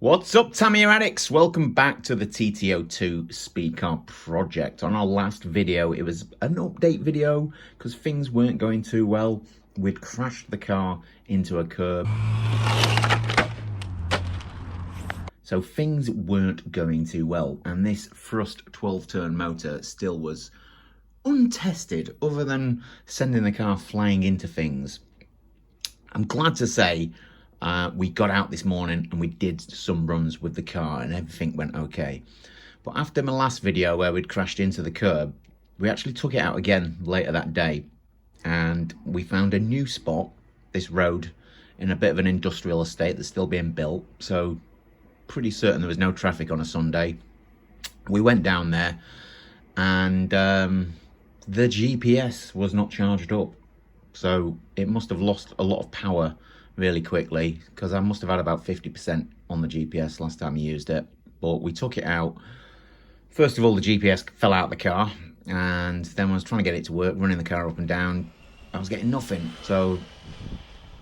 What's up, Tamiya addicts? Welcome back to the TT02 speed car project. On our last video, it was an update video because things weren't going too well. We'd crashed the car into a curb. So things weren't going too well. And this Thrust 12-turn motor still was untested, other than sending the car flying into things. I'm glad to say we got out this morning and we did some runs with the car and everything went okay. But after my last video where we'd crashed into the curb, we actually took it out again later that day and we found a new spot, this road, in a bit of an industrial estate that's still being built. So pretty certain there was no traffic on a Sunday. We went down there and the GPS was not charged up. So it must have lost a lot of power really quickly, because I must have had about 50% on the GPS last time I used it. But we took it out. First of all, the GPS fell out of the car, and then when I was trying to get it to work, running the car up and down, I was getting nothing. So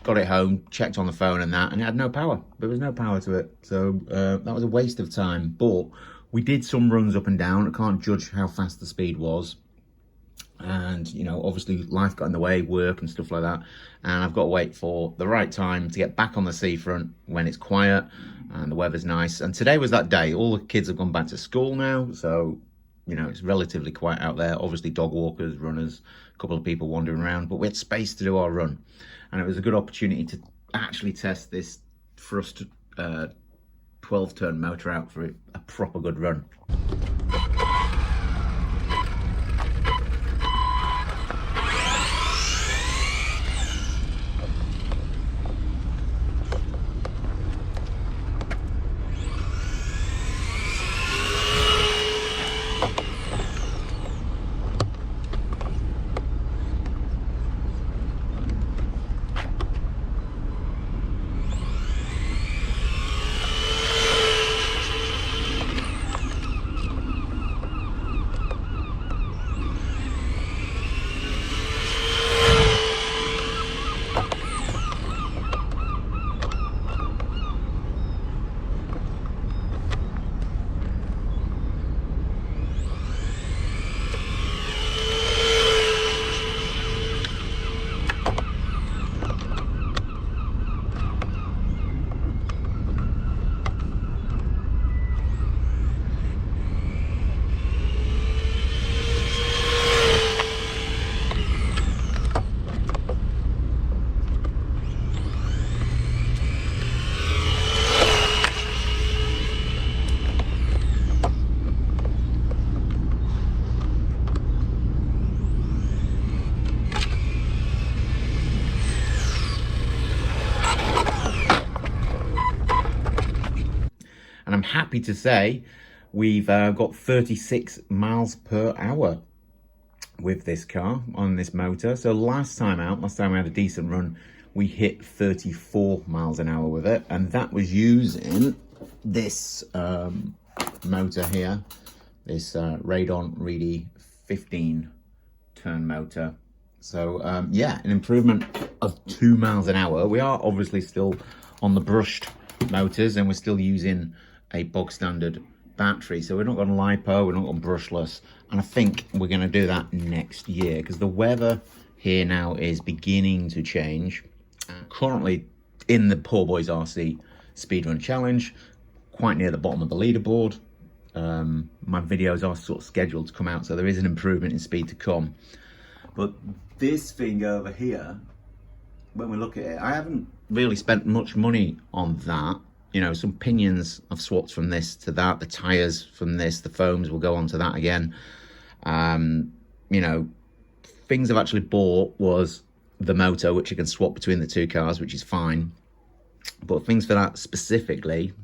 got it home, checked on the phone and that, and it had no power. There was no power to it. So that was a waste of time. But we did some runs up and down. I can't judge how fast the speed was. And, you know, obviously life got in the way, work and stuff like that. And I've got to wait for the right time to get back on the seafront when it's quiet and the weather's nice. And today was that day. All the kids have gone back to school now. So, you know, it's relatively quiet out there. Obviously dog walkers, runners, a couple of people wandering around. But we had space to do our run. And it was a good opportunity to actually test this Thrust 12-turn motor out for a proper good run. And I'm happy to say we've got 36 miles per hour with this car on this motor. So last time we had a decent run, we hit 34 miles an hour with it. And that was using this motor here, this Radon Reedy 15-turn motor. So yeah, an improvement of 2 miles an hour. We are obviously still on the brushed motors and we're still using a bog standard battery, so we're not going lipo, we're not going brushless, and I think we're going to do that next year because the weather here now is beginning to change. Currently in the Poor Boys RC Speedrun Challenge, quite near the bottom of the leaderboard. My videos are sort of scheduled to come out, so there is an improvement in speed to come. But this thing over here, when we look at it, I haven't really spent much money on that. You know, some pinions I've swapped from this to that, the tyres from this, the foams will go on to that again. You know, things I've actually bought was the motor, which you can swap between the two cars, which is fine. But things for that specifically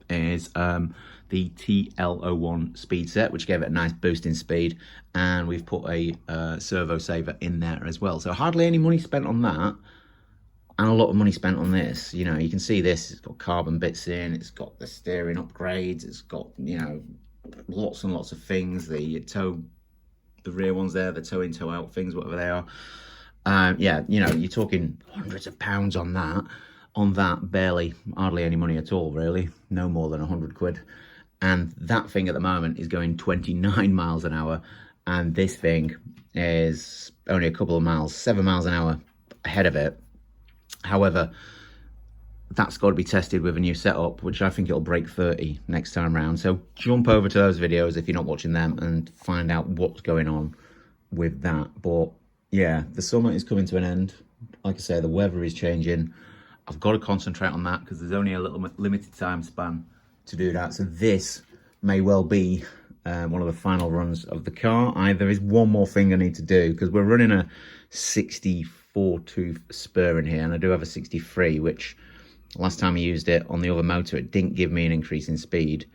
is the TL01 speed set, which gave it a nice boost in speed. And we've put a servo saver in there as well. So hardly any money spent on that. And a lot of money spent on this. You know, you can see this, it's got carbon bits in, it's got the steering upgrades, it's got, you know, lots and lots of things. The rear ones there, the toe in, toe out things, whatever they are. Yeah, you know, you're talking hundreds of pounds on that. On that, barely, hardly any money at all, really. No more than 100 quid. And that thing at the moment is going 29 miles an hour. And this thing is only a couple of miles, 7 miles an hour ahead of it. However, that's got to be tested with a new setup, which I think it'll break 30 next time round. So jump over to those videos if you're not watching them and find out what's going on with that. But yeah, the summer is coming to an end. Like I say, the weather is changing. I've got to concentrate on that because there's only a little limited time span to do that. So this may well be one of the final runs of the car. There is one more thing I need to do because we're running a 64 tooth spur in here, and I do have a 63, which last time I used it on the other motor, it didn't give me an increase in speed.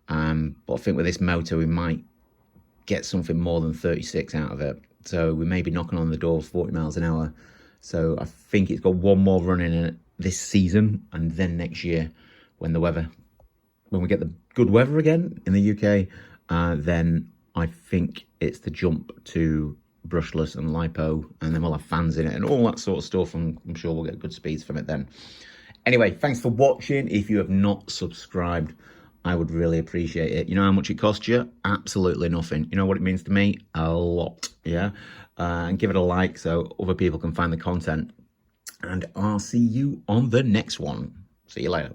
But I think with this motor, we might get something more than 36 out of it. So we may be knocking on the door of 40 miles an hour. So I think it's got one more run in it this season, and then next year when we get the good weather again in the UK, then I think it's the jump to brushless and lipo, and then we'll have fans in it and all that sort of stuff, and I'm sure we'll get good speeds from it then. Anyway, thanks for watching. If you have not subscribed, I would really appreciate it. You know how much it costs you? Absolutely nothing. You know what it means to me? A lot, yeah? And give it a like so other people can find the content. And I'll see you on the next one. See you later.